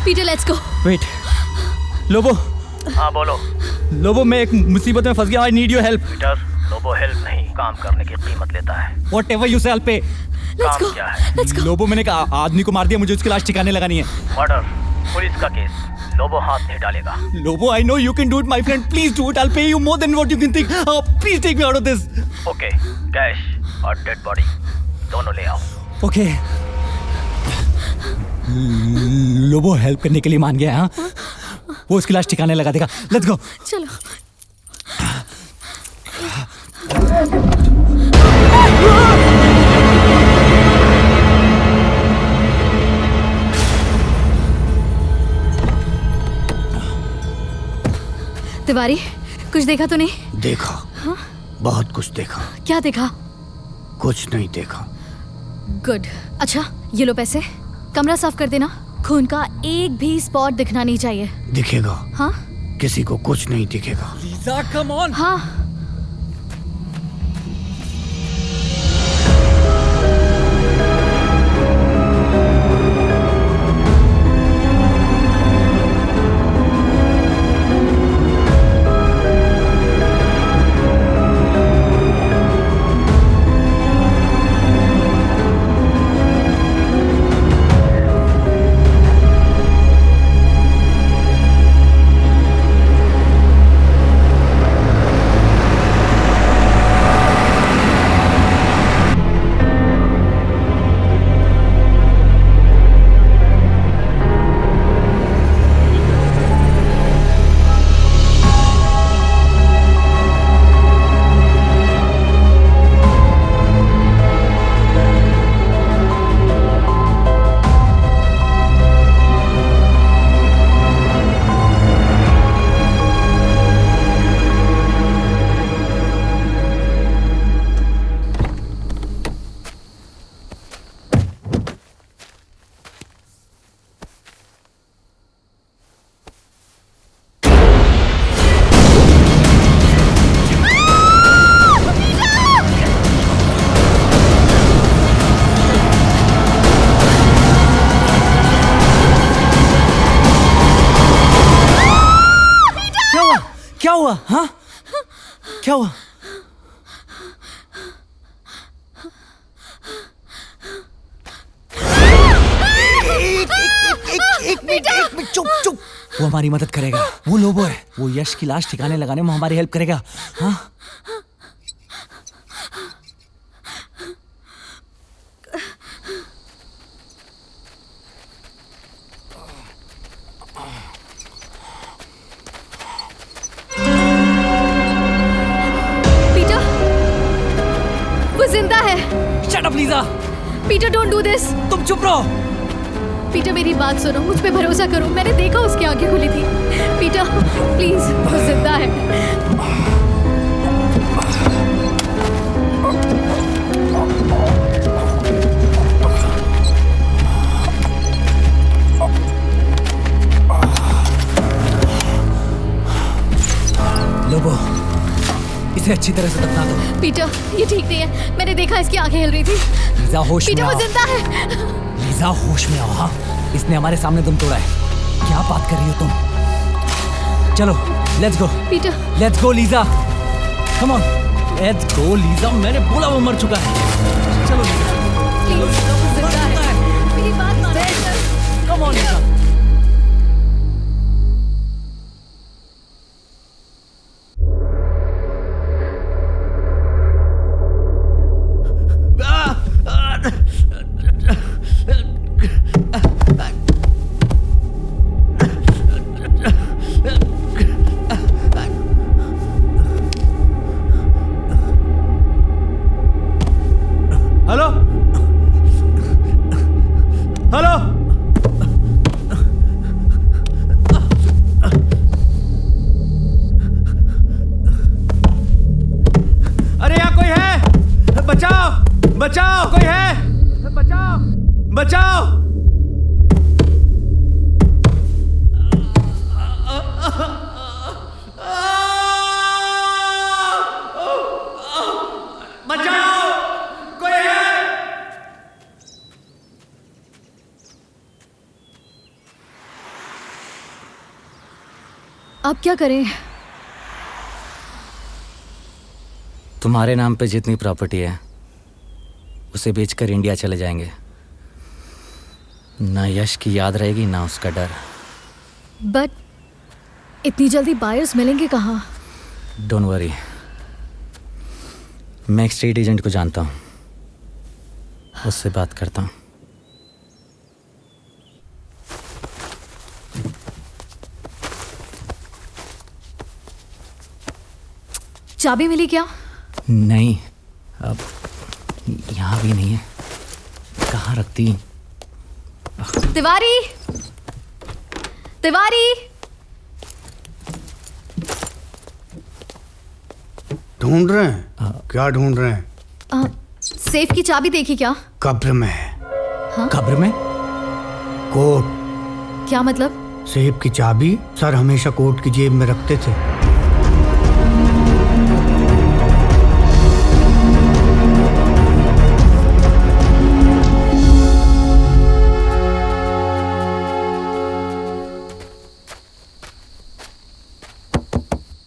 Peter let's go. Wait Lobo. हाँ बोलो। Lobo मैं एक मुसीबत में फंस गया। I need your help. Peter Lobo help नहीं, काम करने की कीमत लेता है। व्हाटएवर यू से I'll pay। लेट्स काम गो क्या है? Let's go. लोबो मैंने कहा आदमी को मार दिया, मुझे उसकी लाश ठिकाने लगानी है। मर्डर, पुलिस का केस, लोबो हाथ नहीं डालेगा। Lobo I know you can do it my friend, please do it. I'll pay you more than what you can think। Please take me out of this. Okay, cash और dead body दोनों ले आओ। Okay Lobo help करने के लिए मान गया। हाँ वो उसकी लाश ठिकाने लगा देगा। Let's go. चलो। तिवारी कुछ देखा तूने? देखा। हाँ? बहुत कुछ देखा। क्या देखा? कुछ नहीं देखा। गुड। अच्छा ये लो पैसे, कमरा साफ कर देना। खून का एक भी स्पॉट दिखना नहीं चाहिए। दिखेगा। हाँ किसी को कुछ नहीं दिखेगा। Lisa come on. हाँ क्या हुआ? हाँ क्या हुआ? एक मिनट चुप चुप। वो हमारी मदद करेगा। वो लोबो है। वो यश की लाश ठिकाने लगाने में हमारी हेल्प करेगा। हाँ जिंदा है। Shut up Lisa. Peter don't do this. तुम चुप रहो। पीटर मेरी बात सुनो, मुझ पे भरोसा करो। मैंने देखा उसकी आंखें खुली थी। पीटर प्लीज, वो जिंदा है। लोबो इसे अच्छी तरह से दफना दो। पीटर ये ठीक नहीं है, मैंने देखा इसकी आंखें हिल रही थी। लीजा होश में पीटर आओ। वो जिंदा है। लीजा होश में आओ। हाँ इसने हमारे सामने दम तोड़ा है। क्या बात कर रही हो तुम? चलो let's go. Peter let's go Lisa, come on let's go Lisa. मैंने बोला वो मर चुका है। चलो लीजा। प्लीज वो जिंदा है। मेरी बात मानो Peter. Come on Lisa. Hello hello अब क्या करें? तुम्हारे नाम पे जितनी प्रॉपर्टी है उसे बेचकर इंडिया चले जाएंगे। ना यश की याद रहेगी ना उसका डर। बट इतनी जल्दी बायर्स मिलेंगे कहाँ? डोंट वरी, मैं एक स्टेट एजेंट को जानता हूँ, उससे बात करता हूँ। चाबी मिली क्या? नहीं, अब यहाँ भी नहीं है। कहाँ रखती? तिवारी, तिवारी। ढूंढ रहे हैं? क्या ढूंढ रहे हैं? सेफ की चाबी देखी क्या? कब्र में है। कब्र में? कोट। क्या मतलब? सेफ की चाबी सर हमेशा कोट की जेब में रखते थे।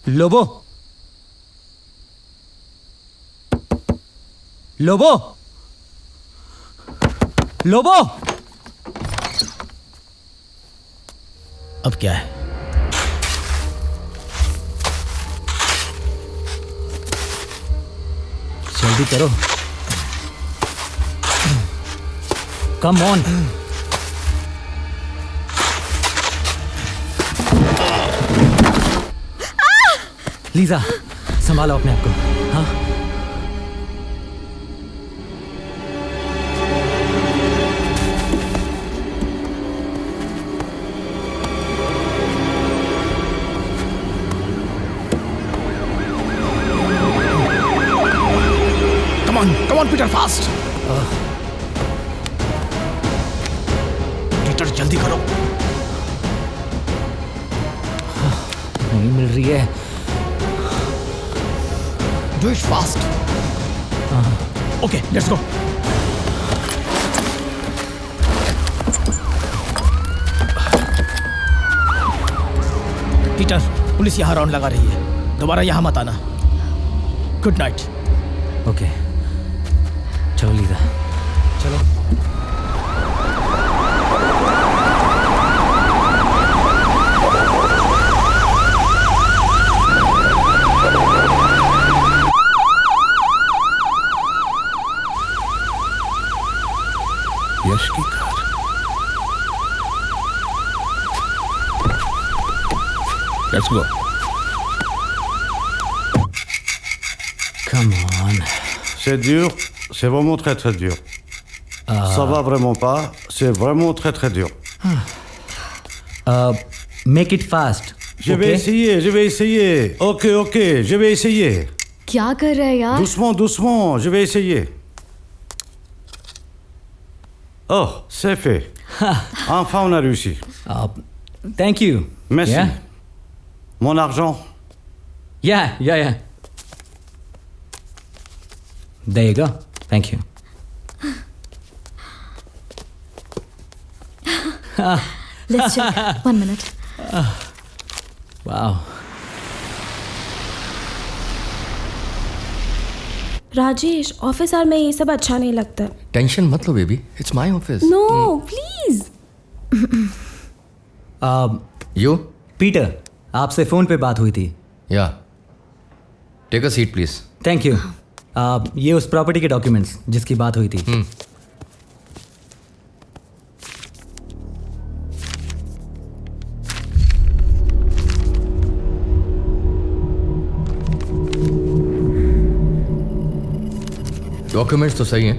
लोबो, लोबो, लोबो। अब क्या है? जल्दी करो, कम ऑन। लीजा, संभालो अपने आप को। हाँ, Come on, Peter, fast. Peter, जल्दी करो। नहीं मिल रही है। Do it fast. Okay, let's go. Peter, police यहाँ राउंड लगा रही है, दोबारा यहाँ मत आना। Good night. ओके, चलो लीजा, चलो। यश की car. Let's go. Come on. C'est dur, c'est vraiment très très dur. Ça va vraiment pas, c'est vraiment très très dur. Make it fast. Je vais essayer. Ok, je vais essayer. क्या कर रहा है यार? Doucement, je vais essayer. Oh, c'est fait. Enfin, on a réussi. Thank you. Merci. Yeah? Mon argent. Yeah. There you go. Thank you. Let's check. 1 minute. Wow. Rajesh, office hour में ये सब अच्छा नहीं लगता। टेंशन मत लो baby, it's my office. No please. You Peter, आपसे phone पे बात हुई थी। या take a seat please. Thank you. ये उस प्रॉपर्टी के डॉक्यूमेंट्स जिसकी बात हुई थी। डॉक्यूमेंट्स तो सही हैं,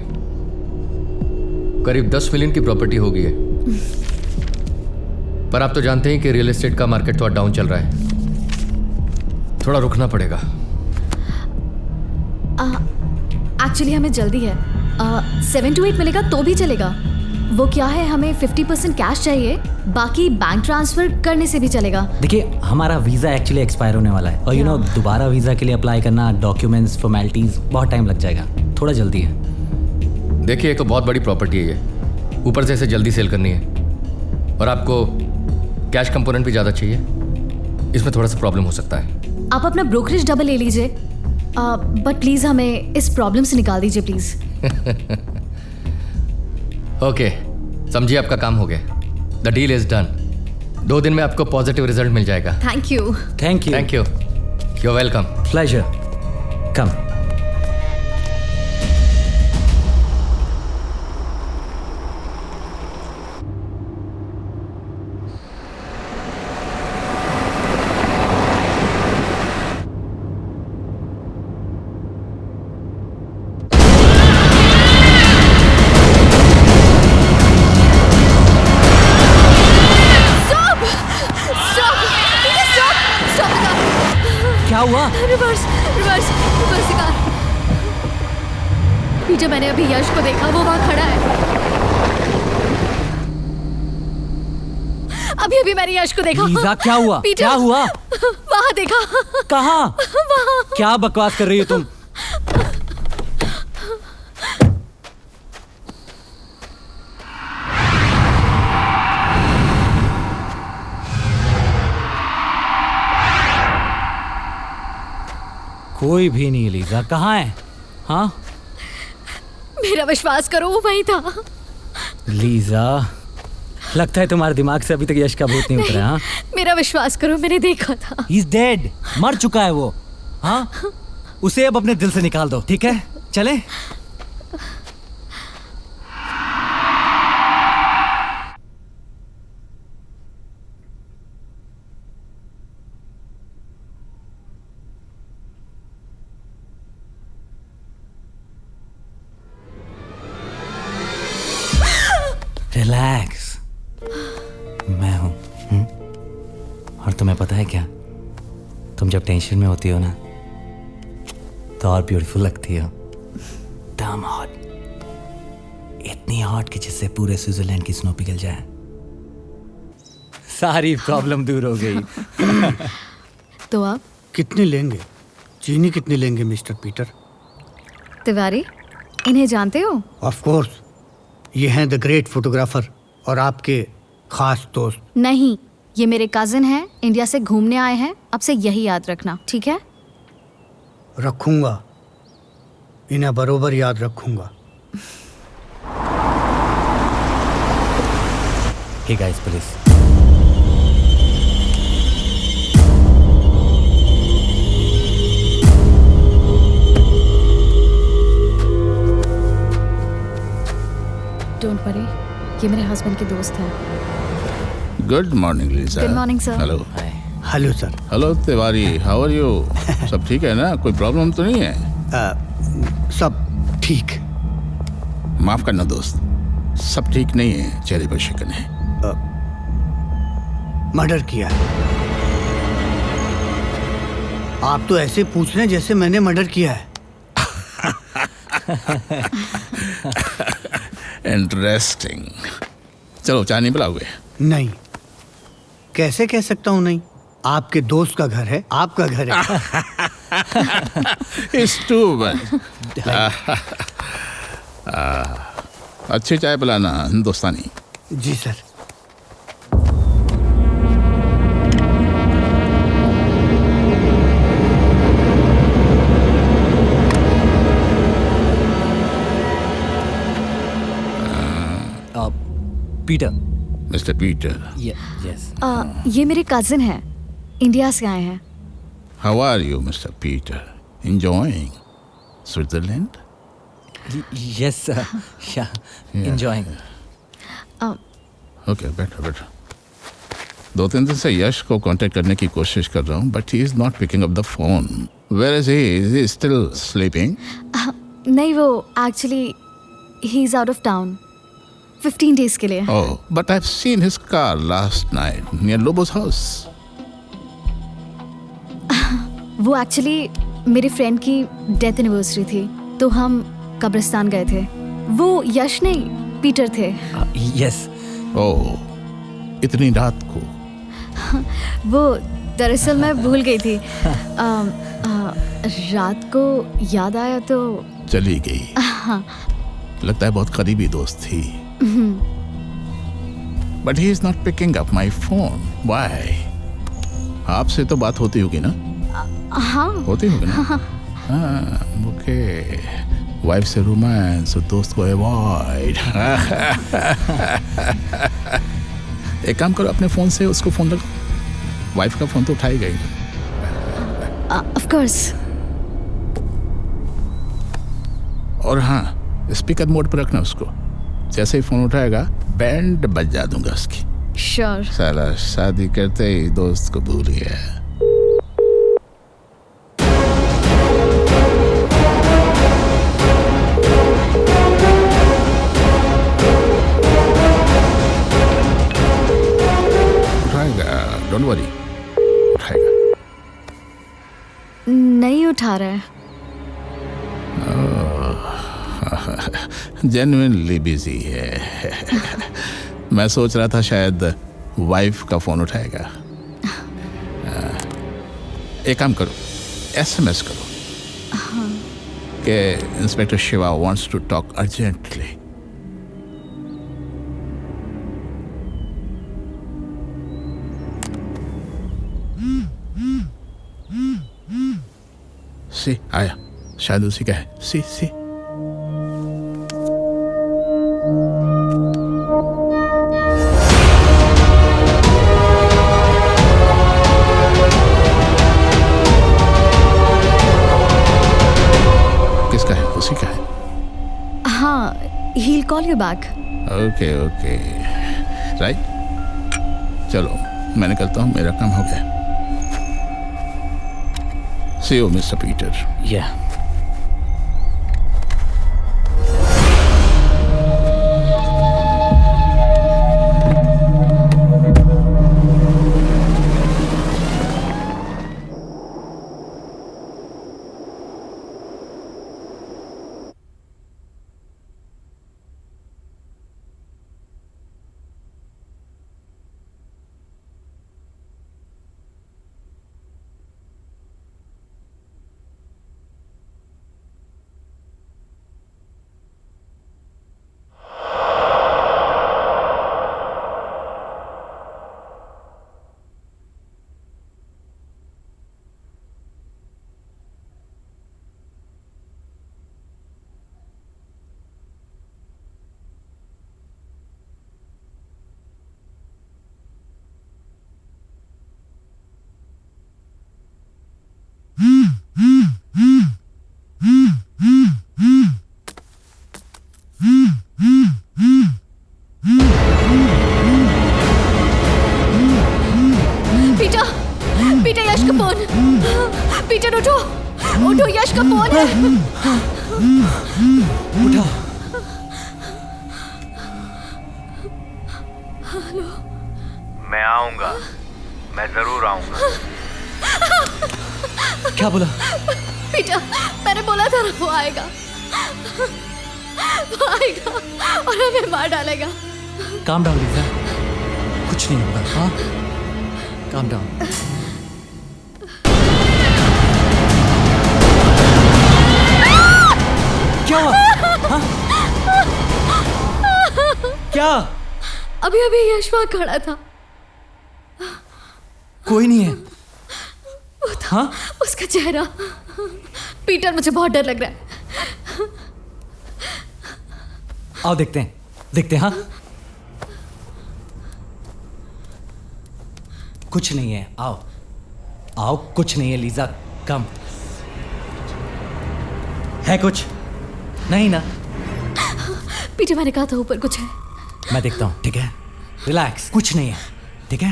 करीब 10 मिलियन की प्रॉपर्टी होगी है, पर आप तो जानते हैं कि रियल एस्टेट का मार्केट थोड़ा डाउन चल रहा है, थोड़ा रुकना पड़ेगा। एक्चुअली हमें जल्दी है। 7 to 8 मिलेगा तो भी चलेगा। वो क्या है, हमें 50% कैश चाहिए, बाकी बैंक ट्रांसफर करने से भी चलेगा। देखिए, हमारा वीज़ा एक्चुअली एक्सपायर होने वाला है और यू नो दोबारा वीज़ा के लिए अप्लाई करना, डॉक्यूमेंट्स, फॉर्मेलिटीज़, बहुत टाइम लग जाएगा। थोड़ा जल्दी है। देखिए, एक तो बहुत बड़ी प्रॉपर्टी है ये, ऊपर से इसे जल्दी सेल करनी है और आपको कैश कंपोनेंट भी ज़्यादा चाहिए। इसमें थोड़ा सा प्रॉब्लम हो सकता है। आप अपना ब्रोकरेज डबल ले लीजिए, बट प्लीज़ हमें इस प्रॉब्लम से निकाल दीजिए प्लीज़। ओके, समझिए आपका काम हो गया। The deal is done. 2 दिन में आपको पॉजिटिव रिजल्ट मिल जाएगा। Thank you. Thank you. Thank you, you welcome. Pleasure. Come. क्या हुआ? Reverse reverse reverse car. Peter, मैंने अभी यश को देखा, वो वहां खड़ा है। अभी अभी मैंने यश को देखा। लीजा, क्या हुआ? पीटर, क्या हुआ? वहां देखा। कहाँ? वहां। क्या बकवास कर रही हो तुम? कोई भी नहीं लीजा, कहाँ है? हाँ, मेरा विश्वास करो, वो वहीं था। लीजा, लगता है तुम्हारे दिमाग से अभी तक यश का भूत नहीं उतरा। हाँ, मेरा विश्वास करो, मैंने देखा था। ही इज डेड, मर चुका है वो। हाँ, उसे अब अपने दिल से निकाल दो, ठीक है? चले? रिलैक्स, मैं हूं। और तुम्हें पता है क्या, तुम जब टेंशन में होती हो ना तो और ब्यूटीफुल लगती हो। डैम हॉट, इतनी हॉट कि जिससे पूरे स्विट्जरलैंड की स्नो पिघल जाए। सारी प्रॉब्लम दूर हो गई। तो आप कितने लेंगे? चीनी कितनी लेंगे मिस्टर पीटर? तिवारी, इन्हें जानते हो? ऑफ कोर्स, ये हैं द ग्रेट फोटोग्राफर और आपके खास दोस्त। नहीं, ये मेरे कजिन हैं, इंडिया से घूमने आए हैं। अब से यही याद रखना, ठीक है? रखूंगा, इन्हें बरोबर याद रखूंगा। Hey guys, please. Don't worry, ये मेरे हस्बैंड के दोस्त हैं। Good morning Lisa. Good morning, sir. Hello. Hello sir. Hello Tiwari, how are you? सब ठीक है ना? कोई प्रॉब्लम तो नहीं है? सब ठीक। माफ करना दोस्त, सब ठीक नहीं है, चेहरे पर शिकन है। मर्डर किया है। आप तो ऐसे पूछ रहे हैं जैसे मैंने मर्डर किया है। इंटरेस्टिंग। चलो, चाय नहीं पिलाओगे? नहीं, कैसे कह सकता हूँ नहीं? आपके दोस्त का घर है, आपका घर है। It's too much. अच्छी चाय पिलाना, हिंदुस्तानी। जी sir. Peter. Mister Peter, yes. ये मेरे कजिन हैं, इंडिया से आए हैं। How are you mister Peter? Enjoying Switzerland? Yes sir, yeah enjoying. Okay, बैठो बैठो। 2-3 दिन से यश को कांटेक्ट करने की कोशिश कर रहा हूँ, but he is not picking up the phone. Where is he? Is he still sleeping? नहीं, वो actually he is out of town 15 days के लिए। Oh, but I've seen his car last night near Lobo's house. वो actually मेरे friend की death anniversary थी, तो हम कब्रिस्तान गए थे। वो यश नहीं, पीटर थे। यस। Oh, इतनी रात को? वो दरअसल मैं भूल गई थी। रात को याद आया तो चली गई। लगता है बहुत करीबी दोस्त थी। But he is not picking up my phone. Why? आपसे तो बात होती होगी ना? हाँ होती होगी ना? हाँ, ओके। वाइफ से रोमांस, दोस्त को अवॉइड। एक काम करो, अपने फोन से उसको फोन लगाओ। वाइफ का फोन तो उठाई गई। Of course. और हाँ, स्पीकर मोड पर रखना उसको। जैसे ही फोन उठाएगा बैंड बजा दूंगा उसकी। श्योर। साला शादी करते ही दोस्त को भूल गया। उठाएगा, डोंट वरी, उठाएगा। नहीं उठा रहा है। जेन्युइनली बिजी है। मैं सोच रहा था शायद वाइफ का फोन उठाएगा। एक काम करो, एसएमएस करो कि inspector Shiva wants to talk urgently. सी आया, शायद उसी का है। सी किसका है? उसी का है। हाँ, he'll call you back. Okay right, चलो मैं निकलता हूँ, मेरा काम हो गया। See you, Mr. Peter. Yeah. Peter, Yash का फोन। पीटर उठो, यश का फोन है। उठा। मैं आऊंगा, मैं जरूर आऊंगा। क्या बोला? पीटर, मैंने बोला था ना वो आएगा और हमें मार डालेगा। काम डाउन लीजा, कुछ नहीं होगा। हाँ, काम डाउन। क्या हुआ? हाँ? क्या? अभी यश वहाँ खड़ा था। कोई नहीं है। वो था, हाँ? उसका चेहरा। पीटर, मुझे बहुत डर लग रहा है। आओ देखते हैं। हाँ, कुछ नहीं है। आओ, कुछ नहीं है लीजा, कम है। कुछ नहीं ना? पीटर, मैंने कहा था ऊपर कुछ है। मैं देखता हूं, ठीक है? रिलैक्स, कुछ नहीं है, ठीक है?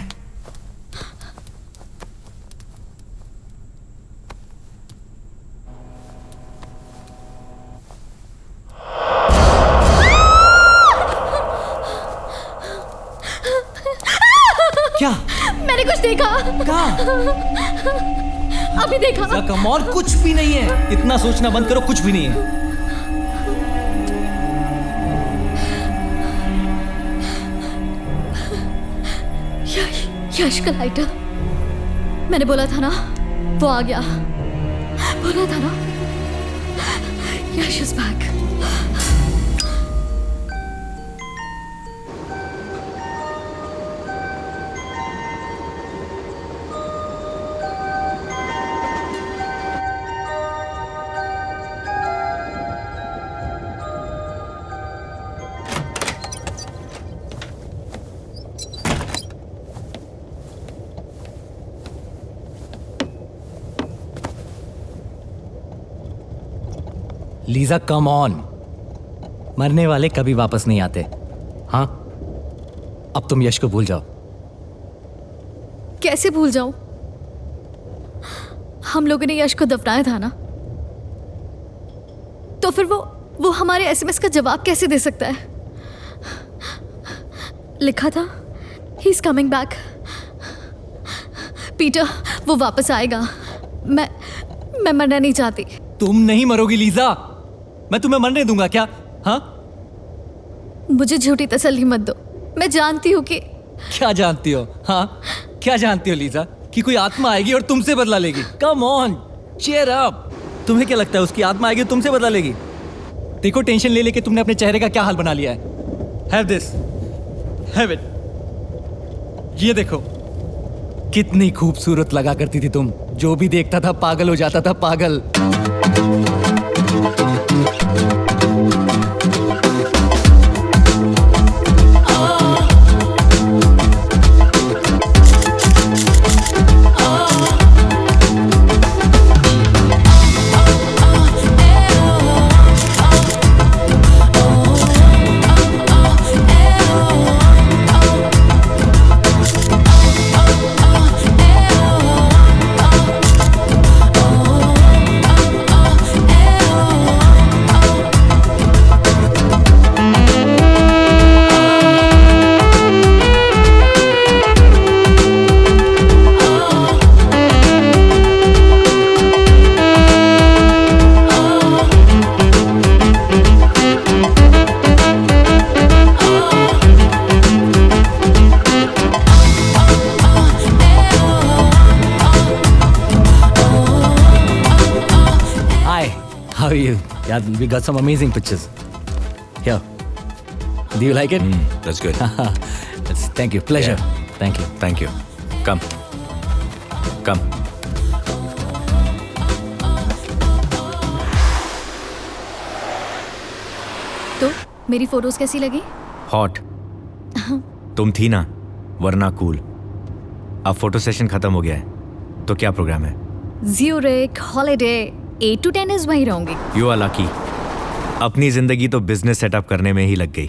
क्या? मैंने कुछ देखा। कहाँ? अभी देखा। कम और कुछ भी नहीं है। इतना सोचना बंद करो, कुछ भी नहीं है। यश का लाइटर। मैंने बोला था ना, वो आ गया। बोला था ना, Yash is back. Lisa come on, मरने वाले कभी वापस नहीं आते। हाँ, अब तुम यश को भूल जाओ। कैसे भूल जाऊं? हम लोगों ने यश को दफनाया था ना, तो फिर वो हमारे एसएमएस का जवाब कैसे दे सकता है? लिखा था he is coming back. Peter, वो वापस आएगा। मैं मरना नहीं चाहती। तुम नहीं मरोगी लीजा, मैं तुम्हें मरने दूंगा क्या? हाँ, मुझे झूठी तसल्ली मत दो। मैं जानती हूँ कि क्या जानती हो? हाँ, क्या जानती हो लीजा? कि कोई आत्मा आएगी और तुमसे बदला लेगी? Come on, cheer up. तुम्हें क्या लगता है उसकी आत्मा आएगी और तुमसे बदला लेगी? देखो, टेंशन ले लेके तुमने अपने चेहरे का क्या हाल बना लिया है। Have this, have it. ये देखो, कितनी खूबसूरत लगा करती थी तुम। जो भी देखता था पागल हो जाता था, पागल। How are you? Yeah, we got some amazing pictures. Here. Do you like it? That's good. Thank you. Pleasure. Yeah. Thank you. Thank you. Come. Come. तो मेरी फोटोज कैसी लगी? Hot. तुम थी ना, वरना कूल। अब फोटो सेशन खत्म हो गया है, तो क्या प्रोग्राम है? ज़्यूरिक हॉलिडे 8 to 10 इज वहीं रहूंगी। You are lucky. अपनी जिंदगी तो बिजनेस सेटअप करने में ही लग गई।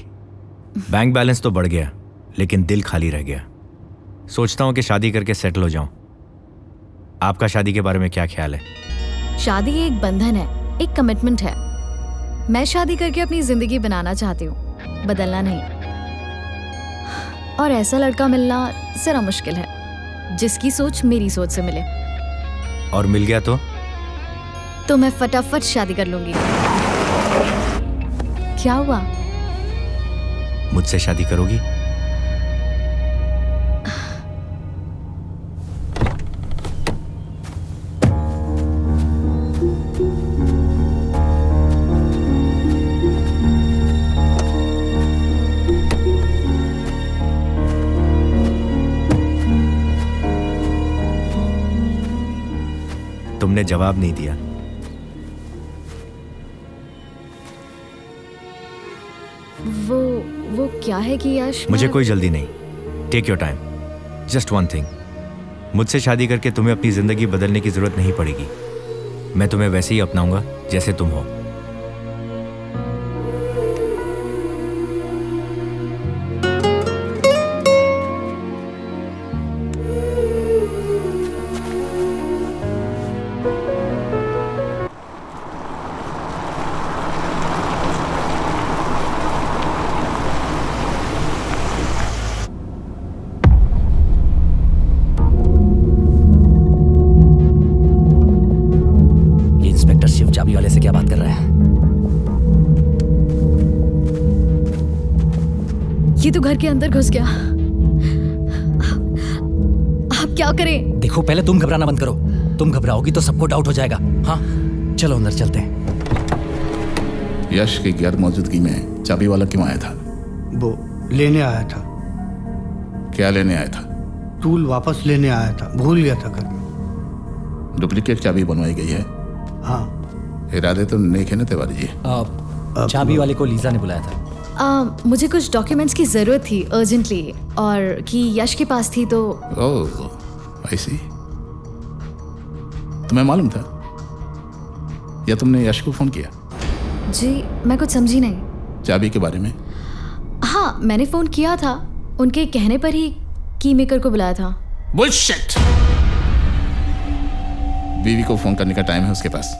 बैंक बैलेंस तो बढ़ गया, लेकिन दिल खाली रह गया। सोचता हूँ कि शादी करके सेटल हो जाऊं। आपका शादी के बारे में क्या ख्याल है? शादी एक बंधन है, एक कमिटमेंट है। मैं शादी करके अपनी जिंदगी बनाना चाहती हूँ, बदलना नहीं। और ऐसा लड़का मिलना जरा मुश्किल है जिसकी सोच मेरी सोच से मिले। और मिल गया तो मैं फटाफट शादी कर लूंगी। क्या हुआ? मुझसे शादी करोगी? तुमने जवाब नहीं दिया। वो क्या है कि यश? मुझे कोई जल्दी नहीं। Take your time. Just one thing, मुझसे शादी करके तुम्हें अपनी जिंदगी बदलने की जरूरत नहीं पड़ेगी। मैं तुम्हें वैसे ही अपनाऊंगा जैसे तुम हो। चाबी वाले से क्या बात कर रहा है? ये तो घर के अंदर घुस गया। आप क्या करें? देखो, पहले तुम घबराना बंद करो। तुम घबराओगी तो सबको डाउट हो जाएगा। हाँ, चलो अंदर चलते हैं। यश की गैर मौजूदगी में चाबी वाला क्यों आया था? वो लेने आया था। क्या लेने आया था? टूल वापस लेने आया था, भूल गया था घर में। डुप्लीकेट चाबी बनवाई गई है? हाँ। इरादे तो नेक है ना तिवारी जी? चाबी वाले को लीजा ने बुलाया था। मुझे कुछ डॉक्यूमेंट्स की जरूरत थी अर्जेंटली, और कि यश के पास थी तो। ओह, आई सी। तुम्हें मालूम था या तुमने यश को फोन किया? जी मैं कुछ समझी नहीं। चाबी के बारे में? हाँ मैंने फ़ोन किया था, उनके कहने पर ही की मेकर को बुलाया था। बुलशिट! बीवी को फोन करने का टाइम है उसके पास,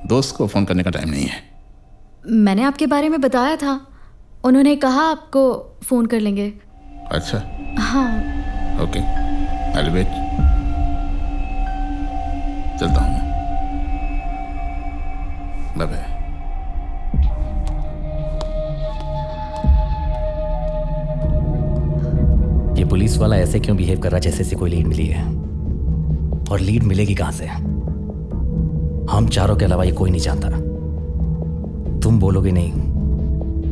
दोस्त को फोन करने का टाइम नहीं है। मैंने आपके बारे में बताया था, उन्होंने कहा आपको फ़ोन कर लेंगे। अच्छा, हाँ ओके, आई विल वेट। चलता हूँ, बाय बाय। ये पुलिस वाला ऐसे क्यों बिहेव कर रहा है जैसे से कोई लीड मिली है? और लीड मिलेगी कहां से? हम चारों के अलावा ये कोई नहीं जानता। तुम बोलोगे नहीं,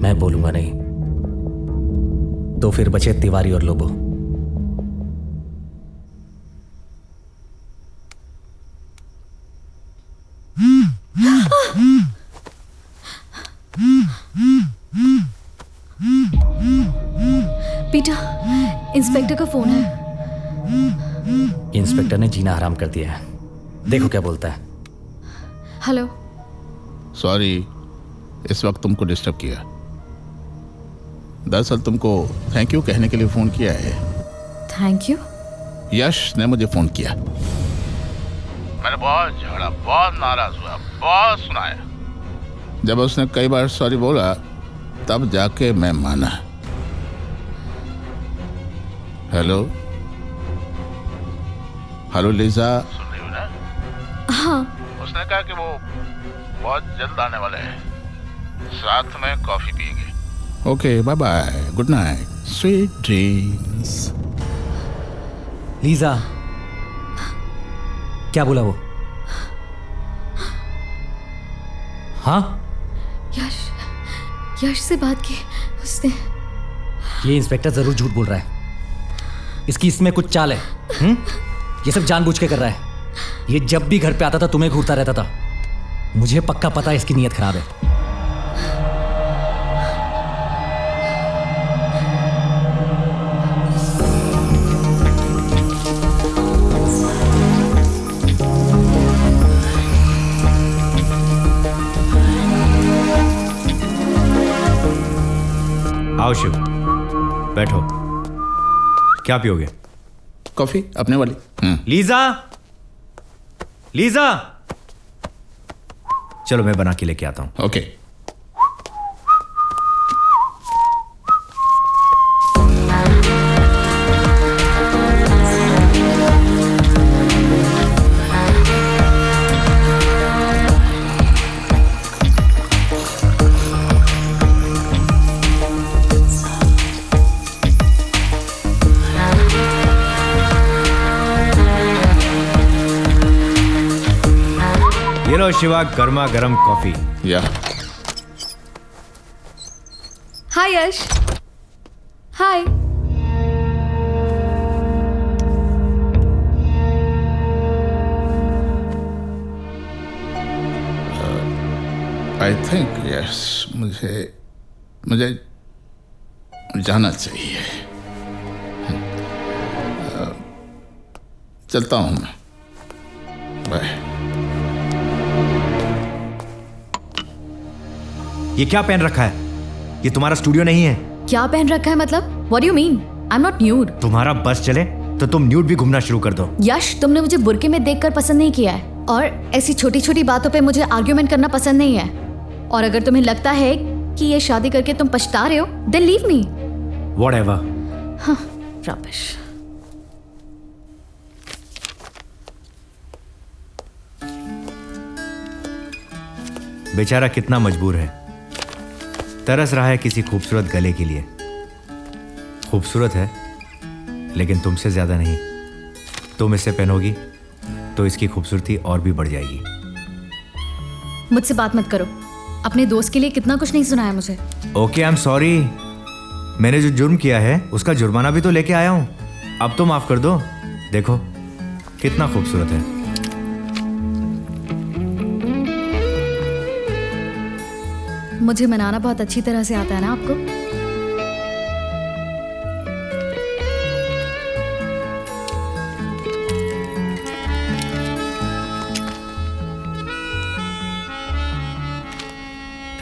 मैं बोलूंगा नहीं, तो फिर बचे तिवारी और लोबो। पीटर, इंस्पेक्टर का फोन है। इंस्पेक्टर ने जीना हराम कर दिया है, देखो क्या बोलता है। हेलो। सॉरी इस वक्त तुमको डिस्टर्ब किया। दरअसल तुमको थैंक यू कहने के लिए फोन किया है। Thank you? यश ने मुझे फोन किया। मैंने बहुत झगड़ा, बहुत नाराज हुआ, बहुत सुनाया। जब उसने कई बार सॉरी बोला तब जाके मैं माना। हेलो हेलो लिजा, सुन रही हो ना? हाँ। उसने कहा कि वो बहुत जल्द आने वाले हैं, साथ में कॉफी पिएंगे। Okay bye bye, good night, sweet dreams. Lisa, क्या बोला वो? हाँ, यश से बात की उसने। ये इंस्पेक्टर जरूर झूठ बोल रहा है, इसकी इसमें कुछ चाल है। ये सब जानबूझ के कर रहा है। ये जब भी घर पे आता था तुम्हें घूरता रहता था। मुझे पक्का पता है इसकी नीयत खराब है। आओ शिव, बैठो। क्या पियोगे? कॉफी अपने वाली। लीजा, लीजा, चलो मैं बना के लेके आता हूं। ओके। ये लो शिवा, गर्मा गर्म कॉफी। या हाय यश। हाय। आई थिंक यस, मुझे जाना चाहिए। चलता हूं मैं, बाय। ये क्या पहन रखा है? ये तुम्हारा स्टूडियो नहीं है। क्या पहन रखा है मतलब? What do you mean? I am not nude. तुम्हारा बस चले तो तुम न्यूड भी घूमना शुरू कर दो। यश, तुमने मुझे बुर्के में देखकर पसंद नहीं किया है, और ऐसी छोटी छोटी बातों पे मुझे आर्ग्यूमेंट करना पसंद नहीं है। और अगर तुम्हें लगता है कि ये शादी करके तुम पछता रहे हो, देन लीव मी। व्हाटएवर। हाँ, रबिश। बेचारा कितना मजबूर है, तरस रहा है किसी खूबसूरत गले के लिए। खूबसूरत है लेकिन तुमसे ज्यादा नहीं। तुम इसे पहनोगी तो इसकी खूबसूरती और भी बढ़ जाएगी। मुझसे बात मत करो। अपने दोस्त के लिए कितना कुछ नहीं सुनाया मुझे। Okay, I am sorry. मैंने जो जुर्म किया है उसका जुर्माना भी तो लेके आया हूं। अब तो माफ कर दो। देखो कितना खूबसूरत है। मुझे मनाना बहुत अच्छी तरह से आता है ना आपको?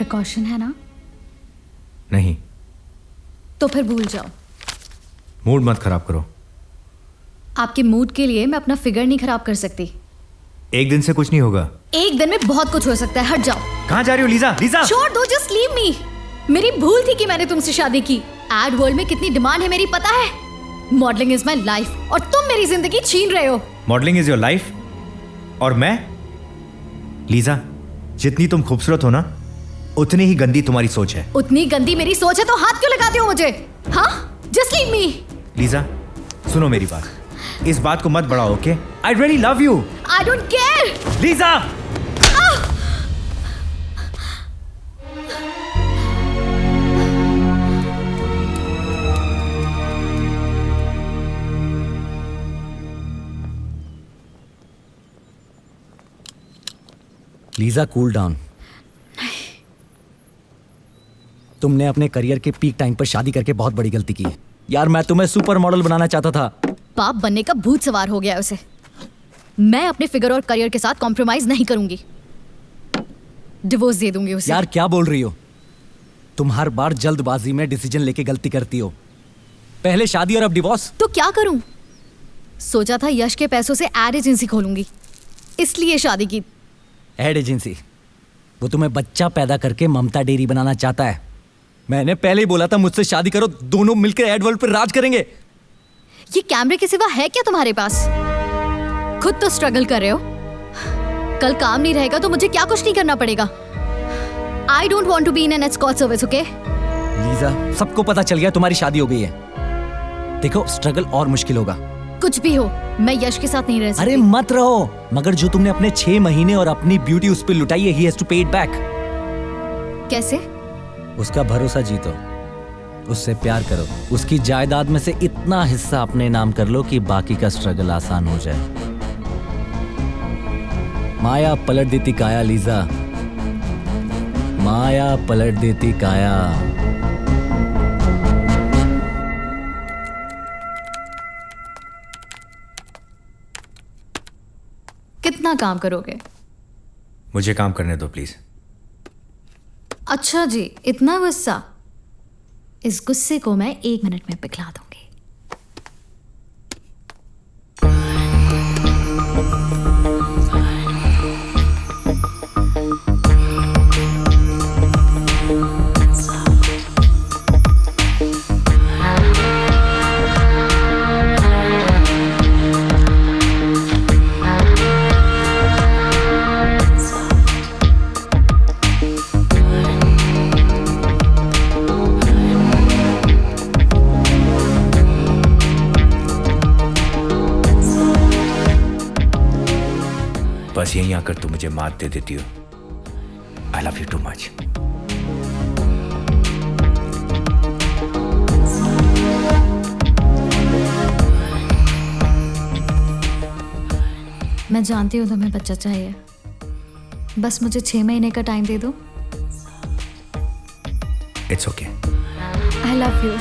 प्रिकॉशन है ना? नहीं। तो फिर भूल जाओ। मूड मत खराब करो। आपके मूड के लिए मैं अपना फिगर नहीं खराब कर सकती। एक दिन से कुछ नहीं होगा। एक दिन में बहुत कुछ हो सकता है, हट जाओ। कहाँ जा रही हो लीजा? लीजा छोड़ दो, जस्ट लीव मी। मेरी भूल थी कि मैंने तुमसे शादी की। एड वर्ल्ड में कितनी डिमांड है मेरी पता है। मॉडलिंग इज माई लाइफ और तुम मेरी जिंदगी छीन रहे हो। मॉडलिंग इज योर लाइफ और मैं? लीजा, जितनी तुम खूबसूरत हो ना, उतनी ही गंदी तुम्हारी सोच है। उतनी गंदी मेरी सोच है तो हाथ क्यों लगाते हो मुझे? हाँ, जस्ट लीव मी। लीजा सुनो मेरी बात, इस बात को मत बढ़ाओ, okay? I really love you. I don't care. Lisa Lisa cool down. तुमने अपने करियर के पीक टाइम पर शादी करके बहुत बड़ी गलती की। यार मैं तुम्हें सुपर मॉडल बनाना चाहता था। बाप बनने का भूत सवार हो गया है उसे। मैं अपने फिगर और करियर के साथ कॉम्प्रोमाइज नहीं करूंगी। डिवोर्स दे दूंगी उसे। यार क्या बोल रही हो? तुम हर बार जल्दबाजी में डिसीजन लेके गलती करती हो। पहले शादी और अब डिवोर्स। तो क्या करूं? सोचा था यश के पैसों से एड एजेंसी खोलूंगी, इसलिए शादी की। Ad agency? वो तुम्हें बच्चा पैदा करके ममता डेयरी बनाना चाहता है। मैंने पहले ही बोला था मुझसे शादी करो, दोनों मिलकर एड वर्ल्ड पर राज करेंगे। ये कैमरे के सिवा है क्या तुम्हारे पास? खुद तो स्ट्रगल कर रहे हो। कल काम नहीं रहेगा तो मुझे क्या कुछ नहीं करना पड़ेगा। I don't want to be in an escort service, okay? Lisa सबको पता चल गया तुम्हारी शादी हो गई है। देखो स्ट्रगल और मुश्किल होगा। कुछ भी हो, मैं यश के साथ नहीं रह सकती। अरे मत रहो, मगर जो तुमने अपने 6 महीने और अपनी ब्यूटी उस पर लुटाई है, he has to pay it back। कैसे? उसका भरोसा जीतो, उससे प्यार करो, उसकी जायदाद में से इतना हिस्सा अपने नाम कर लो कि बाकी का स्ट्रगल आसान हो जाए। माया पलट देती काया लीजा, माया पलट देती काया। कितना काम करोगे? मुझे काम करने दो प्लीज। अच्छा जी, इतना गुस्सा? इस गुस्से को मैं 1 मिनट में पिघला दूंगी। बस यहीं आकर तुम मुझे मात दे देती हो। I love you too much. मैं जानती हूँ तुम्हें बच्चा चाहिए, बस मुझे 6 महीने का टाइम दे दो। It's okay. I love you.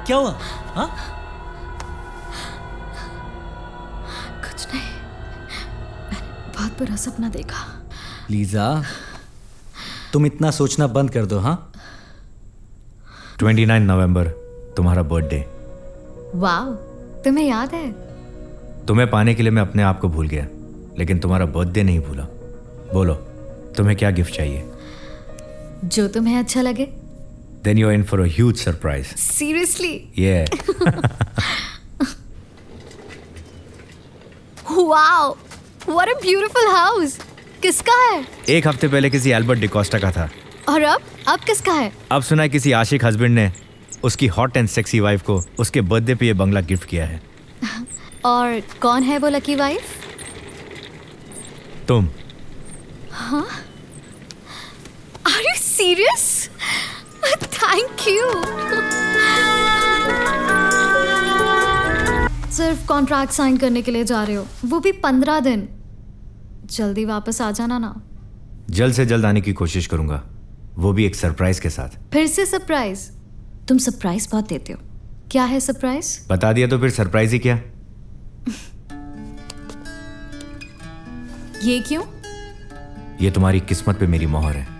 क्या हुआ? हाँ? कुछ नहीं, मैंने बहुत बुरा सपना देखा। लीजा, तुम इतना सोचना बंद कर दो। हाँ, 29 नवंबर तुम्हारा बर्थडे। वाह, तुम्हें याद है? तुम्हें पाने के लिए मैं अपने आप को भूल गया, लेकिन तुम्हारा बर्थडे नहीं भूला। बोलो, तुम्हें क्या गिफ्ट चाहिए? जो तुम्हें अच्छा लगे। Then you're in for a huge surprise. Seriously? Yeah. Wow, what a beautiful house. किसका है? एक हफ्ते पहले किसी एल्बर्ट डिकोस्टा का था। और अब किसका है? अब सुना है किसी आशिक हस्बैंड ने उसकी हॉट एंड सेक्सी वाइफ को उसके बर्थडे पे ये बंगला गिफ्ट किया है। और कौन है वो लकी वाइफ? तुम। हाँ? Are you serious? Thank you. सिर्फ कॉन्ट्रैक्ट साइन करने के लिए जा रहे हो, वो भी 15 दिन। जल्दी वापस आ जाना ना। जल्द से जल्द आने की कोशिश करूंगा, वो भी एक सरप्राइज के साथ। फिर से सरप्राइज? तुम सरप्राइज बहुत देते हो। क्या है सरप्राइज? बता दिया तो फिर सरप्राइज ही क्या? ये क्यों? ये तुम्हारी किस्मत पे मेरी मोहर है।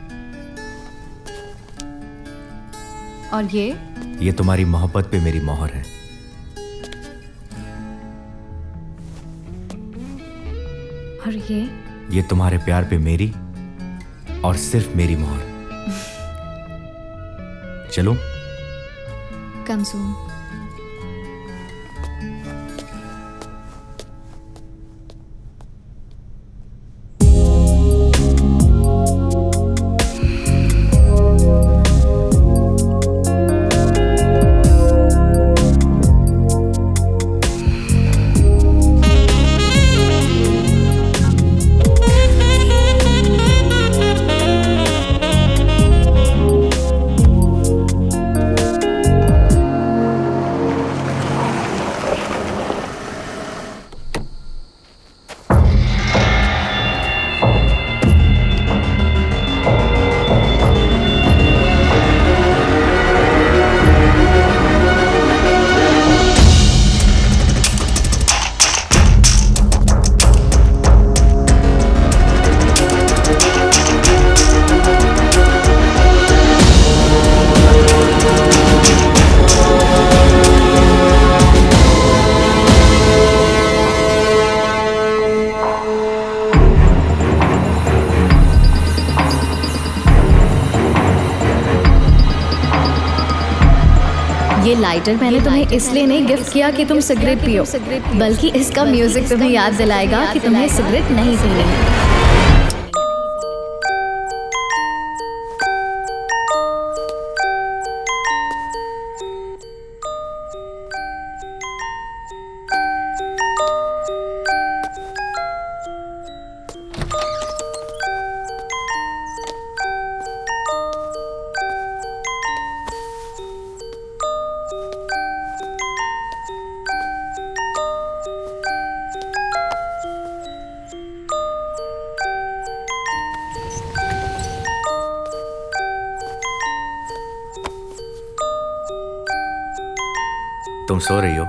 और ये तुम्हारी मोहब्बत पे मेरी मोहर है। और ये तुम्हारे प्यार पे मेरी और सिर्फ मेरी मोहर। चलो। कम सून। ये लाइटर मैंने तुम्हें इसलिए नहीं गिफ्ट किया कि तुम सिगरेट पियो, बल्कि इसका म्यूजिक तुम्हें याद दिलाएगा कि तुम्हें सिगरेट नहीं पीनी है। तुम सो रही हो?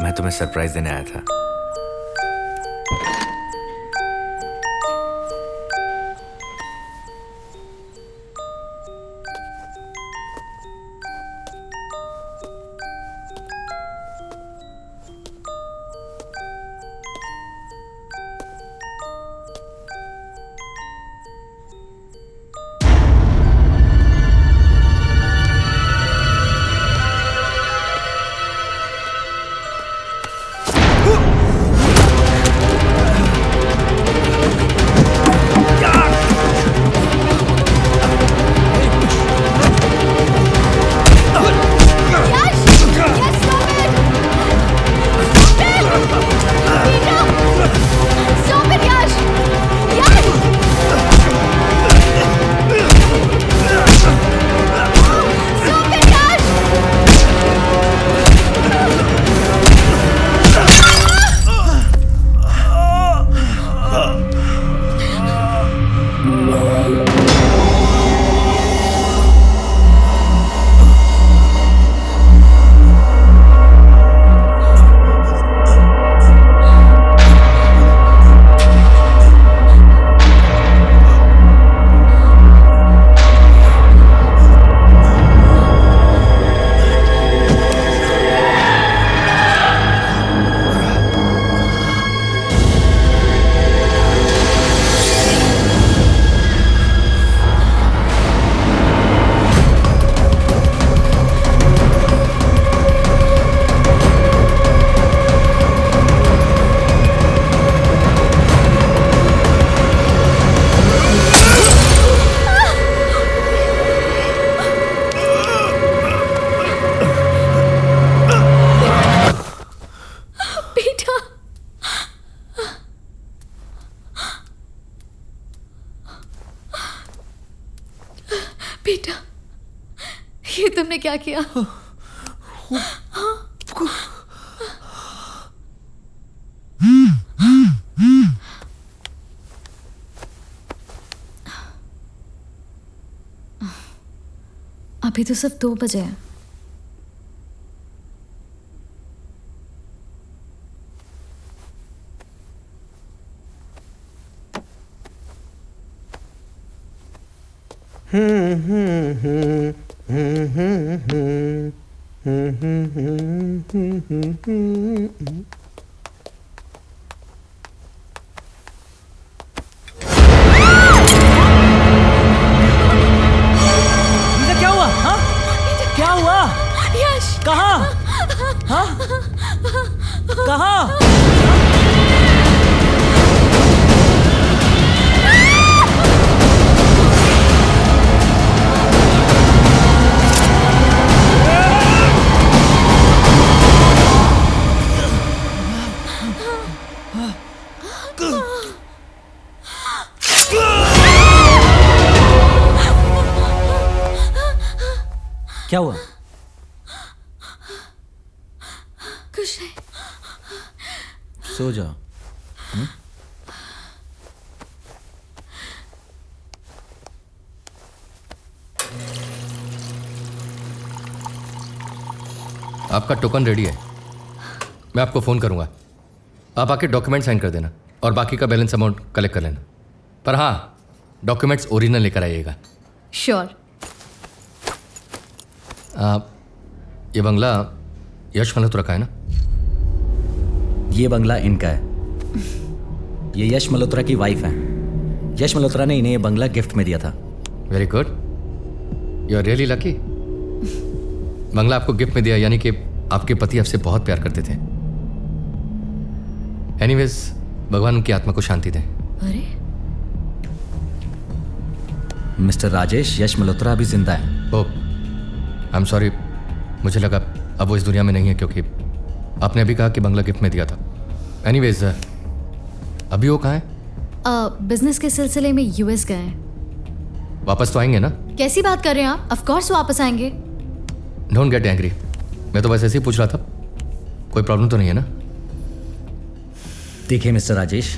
मैं तुम्हें सरप्राइज देने आया था। ये तुमने क्या किया? अभी तो सिर्फ 2 बजे हैं। क्या हुआ? हाँ? क्या हुआ? यश कहाँ? हाँ? कहाँ? क्या हुआ? कुछ नहीं। सो जाओ। आपका टोकन रेडी है, मैं आपको फ़ोन करूंगा। आप आके डॉक्यूमेंट साइन कर देना और बाकी का बैलेंस अमाउंट कलेक्ट कर लेना। पर हाँ, डॉक्यूमेंट्स ओरिजिनल लेकर आइएगा। श्योर। ये बंगला यश मल्होत्रा का है ना? ये बंगला इनका है। ये यश मल्होत्रा की वाइफ है। यश मल्होत्रा ने इन्हें ये बंगला गिफ्ट में दिया था। Very good, you are really lucky. बंगला आपको गिफ्ट में दिया यानी कि आपके पति आपसे बहुत प्यार करते थे। एनीवेज, भगवान उनकी आत्मा को शांति दें। अरे मिस्टर राजेश, यश मल्होत्रा अभी जिंदा है। ओह, आई एम सॉरी, मुझे लगा अब वो इस दुनिया में नहीं है, क्योंकि आपने अभी कहा कि बंगला गिफ्ट में दिया था। एनीवेज, अभी वो कहाँ है? बिजनेस के सिलसिले में यूएस गए हैं। वापस तो आएंगे ना? कैसी बात कर रहे हैं आप? ऑफ कोर्स वापस आएंगे। डोंट गेट एंग्री, मैं तो बस ऐसे ही पूछ रहा था। कोई प्रॉब्लम तो नहीं है ना? देखिए मिस्टर राजेश,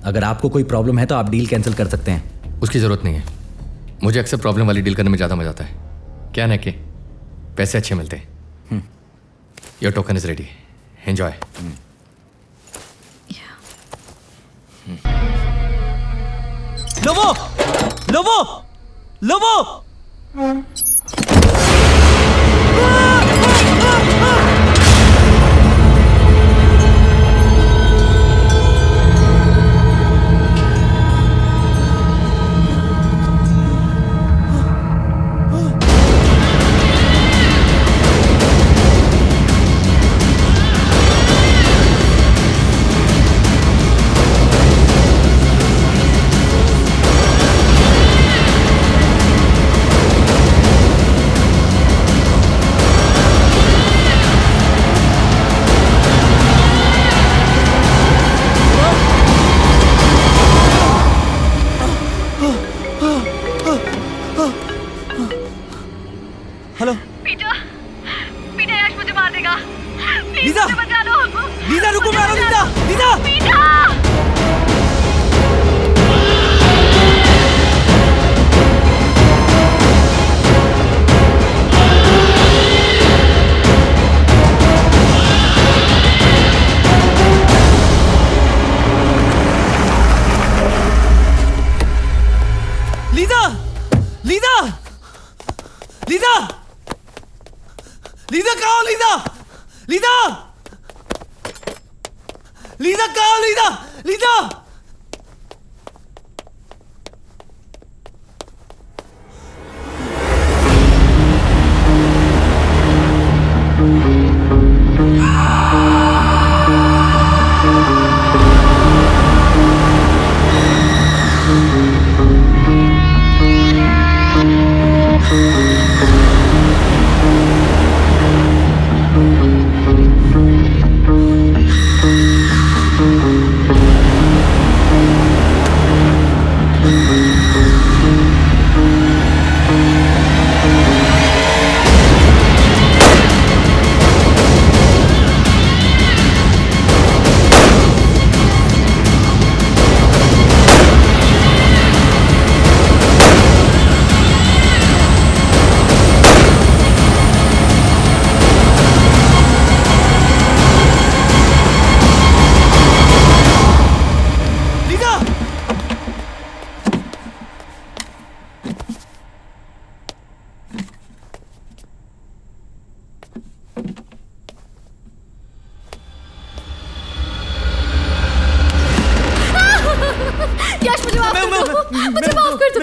अगर आपको कोई प्रॉब्लम है तो आप डील कैंसिल कर सकते हैं। उसकी ज़रूरत नहीं है, मुझे अक्सर प्रॉब्लम वाली डील करने में ज़्यादा मजा आता है। क्या ना कि पैसे अच्छे मिलते हैं। Your token is ready, enjoy. Lobo! Lobo! Lobo! Hello Peter, Peter, Yash मुझे मार देगा। लीजा! बचा लो। लीजा रुको, मैं आ रहा हूं। Lisa! Lisa! Lisa! Lisa! Lisa! Lisa कहाँ हो? लीजा! लीजा! लीजा कहाँ हो? लीजा! लीजा!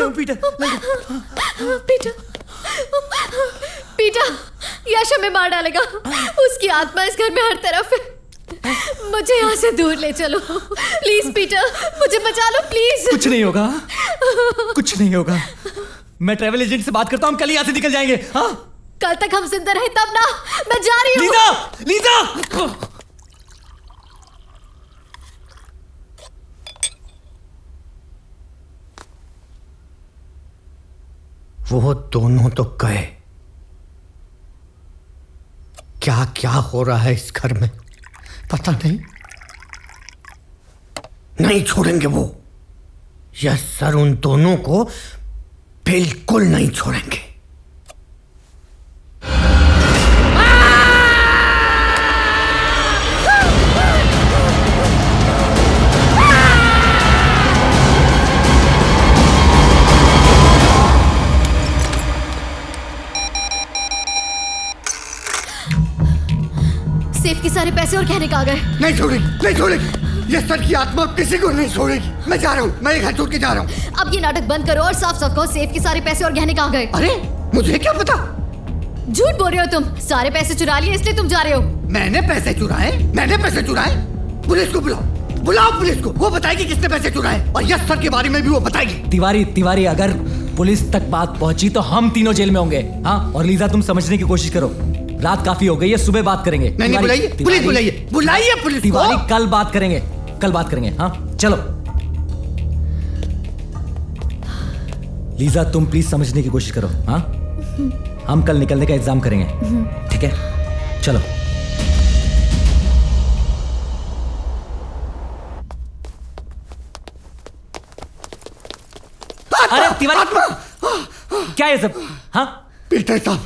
जाओ पीटर पीटर पीटर यश हमें मार डालेगा। उसकी आत्मा इस घर में हर तरफ है। मुझे यहाँ से दूर ले चलो प्लीज पीटर, मुझे बचा लो प्लीज। कुछ नहीं होगा, कुछ नहीं होगा। मैं ट्रैवल एजेंट से बात करता हूँ, हम कल ही यहाँ से निकल जाएंगे। हाँ कल तक हम जिंदा रहे तब ना। मैं जा रही हूँ। Lisa, Lisa. वो दोनों तो गए, क्या क्या हो रहा है इस घर में पता नहीं। नहीं छोड़ेंगे वो, यस सर, उन दोनों को बिल्कुल नहीं छोड़ेंगे। सेफ के सारे पैसे और गहने कहाँ गए? नहीं छोड़ेगी, नहीं छोड़ेगी। ये सर की आत्मा किसी को नहीं छोड़ेगी। मैं जा रहा हूँ, मैं ये घर छोड़ के जा रहा हूँ। अब ये नाटक बंद करो और साफ साफ कहो सेफ के सारे पैसे और गहने कहाँ गए? अरे मुझे क्या पता? झूठ बोल रहे हो तुम। सारे पैसे चुरा लिए इसलिए तुम जा रहे हो। मैंने पैसे चुराए? मैंने पैसे चुराए? पुलिस को बुलाओ, बुलाओ पुलिस को, वो बताएगी किसने पैसे चुराए और यस सर के बारे में भी वो बताएगी। तिवारी, अगर पुलिस तक बात पहुंची तो हम तीनों जेल में होंगे। हाँ, और लीजा तुम समझने की कोशिश करो, रात काफी हो गई है, सुबह बात करेंगे। नहीं बुलाइए, पुलिस बुलाइए, बुलाइए पुलिस। तिवारी कल बात करेंगे, कल बात करेंगे। हाँ चलो लीजा, तुम प्लीज समझने की कोशिश करो। हाँ हम कल निकलने का इंतजाम करेंगे, ठीक है? चलो। अरे तिवारी, क्या है सब? हाँ पीटर साहब,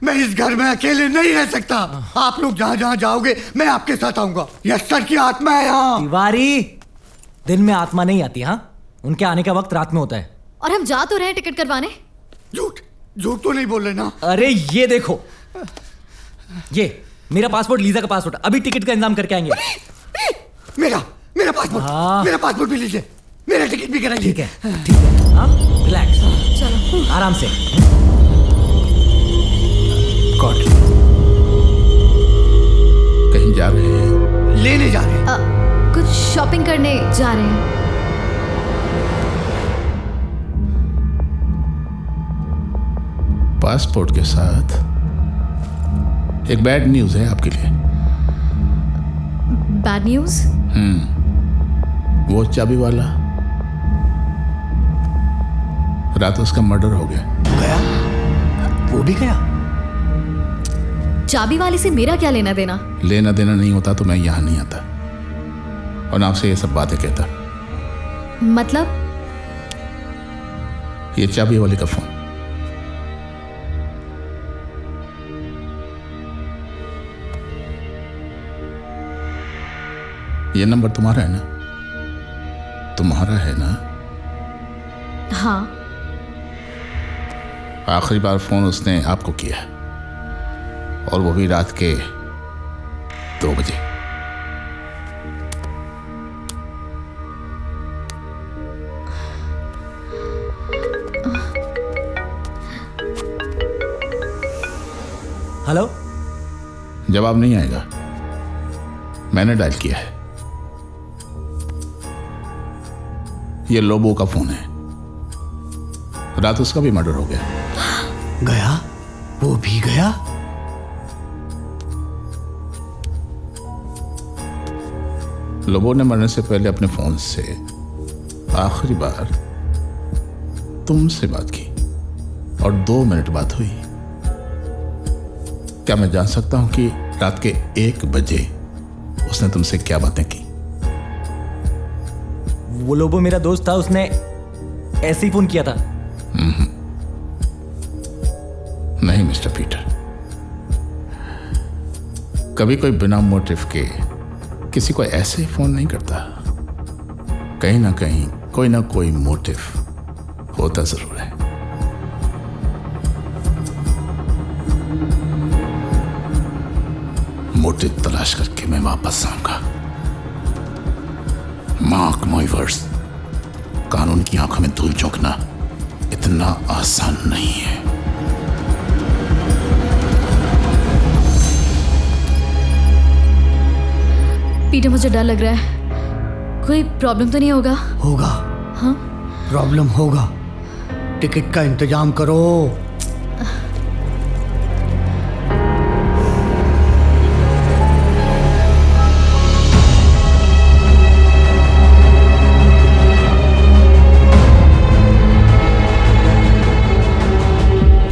मैं इस घर में अकेले नहीं रह सकता। आप लोग जहाँ जहाँ जाओगे मैं आपके साथ आऊंगा। यस सर की आत्मा है यहाँ। तिवारी, दिन में आत्मा नहीं आती। हाँ, उनके आने का वक्त रात में होता है। और हम जा तो रहे टिकट करवाने। झूठ, झूठ तो नहीं बोल रहे ना? अरे ये देखो, ये मेरा पासपोर्ट, लीजा का पासपोर्ट, अभी टिकट का इंतजाम करके आएंगे। मेरा पासपोर्ट, मेरा पासपोर्ट भी लीजिए, मेरा टिकट भी कराइए। ठीक है, ठीक है। हाँ रिलैक्स, चलो आराम से। गॉड, कहीं जा रहे हैं? लेने जा रहे हैं। कुछ शॉपिंग करने जा रहे हैं। पासपोर्ट के साथ एक बैड न्यूज है आपके लिए। Bad news? वो चाबी वाला, रात उसका मर्डर हो गया। गया? वो भी गया? चाबी वाले से मेरा क्या लेना देना? लेना देना नहीं होता तो मैं यहां नहीं आता और आपसे ये सब बातें कहता। मतलब? ये चाबी वाले का फोन, ये नंबर तुम्हारा है ना? तुम्हारा है ना? हाँ। आखिरी बार फोन उसने आपको किया और वो भी रात के 2 बजे। हेलो? जवाब नहीं आएगा, मैंने डायल किया है। ये लोबो का फोन है, रात उसका भी मर्डर हो गया। गया? वो भी गया? लोबो ने मरने से पहले अपने फोन से आखिरी बार तुमसे बात की और 2 मिनट बात हुई। क्या मैं जान सकता हूं कि रात के 1 बजे उसने तुमसे क्या बातें की? वो लोबो मेरा दोस्त था, उसने ऐसे ही फोन किया था। नहीं मिस्टर पीटर, कभी कोई बिना मोटिव के किसी को ऐसे फोन नहीं करता। कहीं ना कोई मोटिव होता जरूर है। मोटिव तलाश करके मैं वापस आऊंगा। मार्क माय वर्ड्स, कानून की आंखों में धूल झोंकना इतना आसान नहीं है। पीटर, मुझे डर लग रहा है। कोई प्रॉब्लम तो नहीं होगा? होगा। हाँ? प्रॉब्लम होगा। टिकट का इंतजाम करो।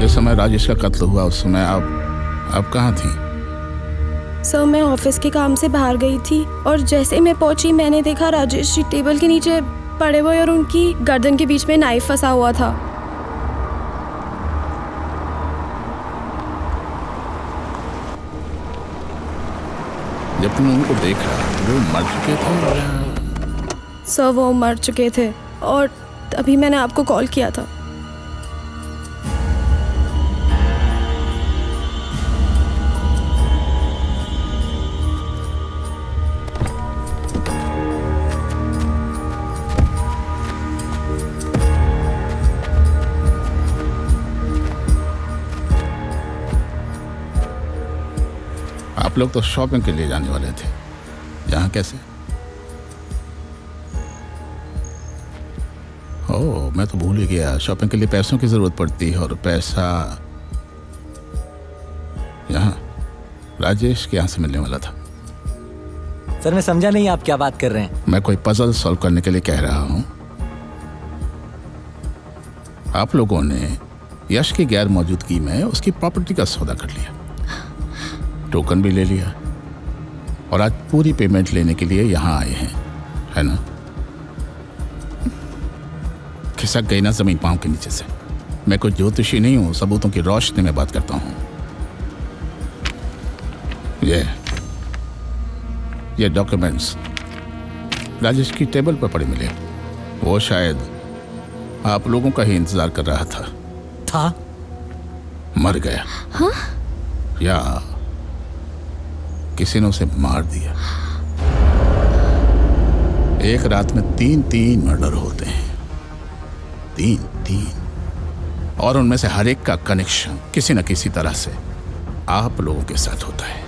जिस समय राजेश का कत्ल हुआ उस समय आप कहाँ थी? सर, मैं ऑफिस के काम से बाहर गई थी और जैसे मैं पहुंची मैंने देखा राजेश जी टेबल के नीचे पड़े हुए और उनकी गर्दन के बीच में नाइफ फंसा हुआ था। जब तुमने उनको देखा वो मर चुके थे? सर, वो मर चुके थे और तभी मैंने आपको कॉल किया था। आप लोग तो शॉपिंग के लिए जाने वाले थे, यहाँ कैसे? ओह, मैं तो भूल ही गया, शॉपिंग के लिए पैसों की जरूरत पड़ती है और पैसा यहाँ राजेश के यहाँ से मिलने वाला था। सर, मैं समझा नहीं आप क्या बात कर रहे हैं। मैं कोई पजल सॉल्व करने के लिए कह रहा हूँ। आप लोगों ने यश की गैर मौजूदगी में उसकी प्रॉपर्टी का सौदा कर लिया, टोकन भी ले लिया और आज पूरी पेमेंट लेने के लिए यहाँ आए हैं, है ना? खिसक गई ना जमीन पांव के नीचे से। मैं कोई ज्योतिषी नहीं हूँ, सबूतों की रोशनी में बात करता हूँ। ये डॉक्यूमेंट्स राजेश की टेबल पर पड़े मिले। वो शायद आप लोगों का ही इंतजार कर रहा था? मर गया। हाँ? या किसी ने उसे मार दिया। एक रात में 3 मर्डर होते हैं, 3 और उनमें से हर एक का कनेक्शन किसी न किसी तरह से आप लोगों के साथ होता है।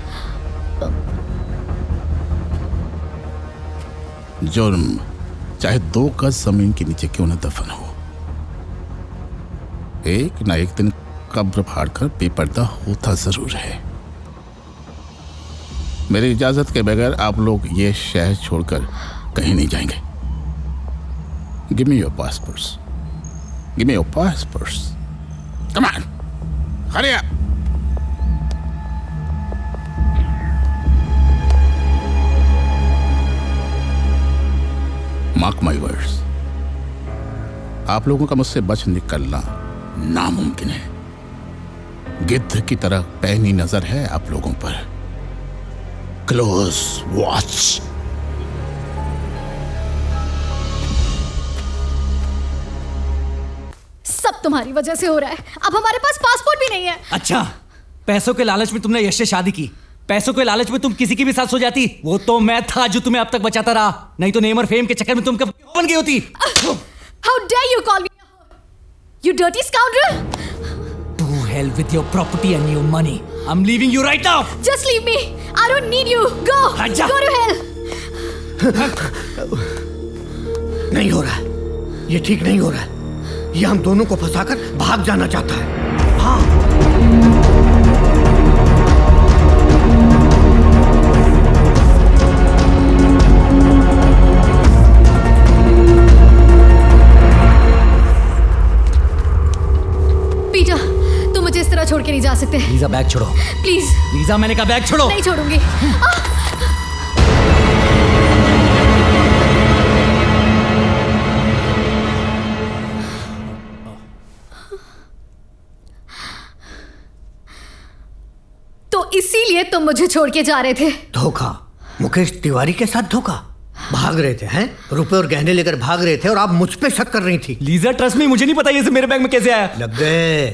जुर्म चाहे 2 गज जमीन के नीचे क्यों न दफन हो, एक ना एक दिन कब्र फाड़कर बेपर्दा होता जरूर है। मेरी इजाजत के बगैर आप लोग ये शहर छोड़कर कहीं नहीं जाएंगे। Give me your passports, give me your passports, come on, hurry up. Mark my words, आप लोगों का मुझसे बच निकलना नामुमकिन है। गिद्ध की तरह पैनी नजर है आप लोगों पर। Close watch. सब तुम्हारी वजह से हो रहा है। अब हमारे पास पासपोर्ट भी नहीं है। अच्छा, पैसों के लालच में तुमने यश से शादी की, पैसों के लालच में तुम किसी की भी साथ सो जाती। वो तो मैं था जो तुम्हें अब तक बचाता रहा, नहीं तो नेम और फेम के चक्कर में तुम कब बन गई होती। How dare you call me, you dirty scoundrel! To hell with your property and your money. I'm leaving you right now. Just leave me. I don't need you. Go. Raja. Go to hell. नहीं हो रहा है, ये ठीक नहीं हो रहा है। ये हम दोनों को फंसाकर भाग जाना चाहता है। हाँ। पीटर, तुम मुझे इस तरह छोड़ के नहीं जा सकते। लीजा, बैग छोड़ो प्लीज। लीजा, मैंने कहा बैग छोड़ो। नहीं छोड़ूंगी। तो इसीलिए तुम मुझे छोड़ के जा रहे थे? धोखा, मुकेश तिवारी के साथ धोखा। भाग रहे थे, हैं? रुपए और गहने लेकर भाग रहे थे और आप मुझ पे शक कर रही थी। लीजा, ट्रस्ट मी, मुझे नहीं पता ये सब मेरे बैग में कैसे आया। लग गए,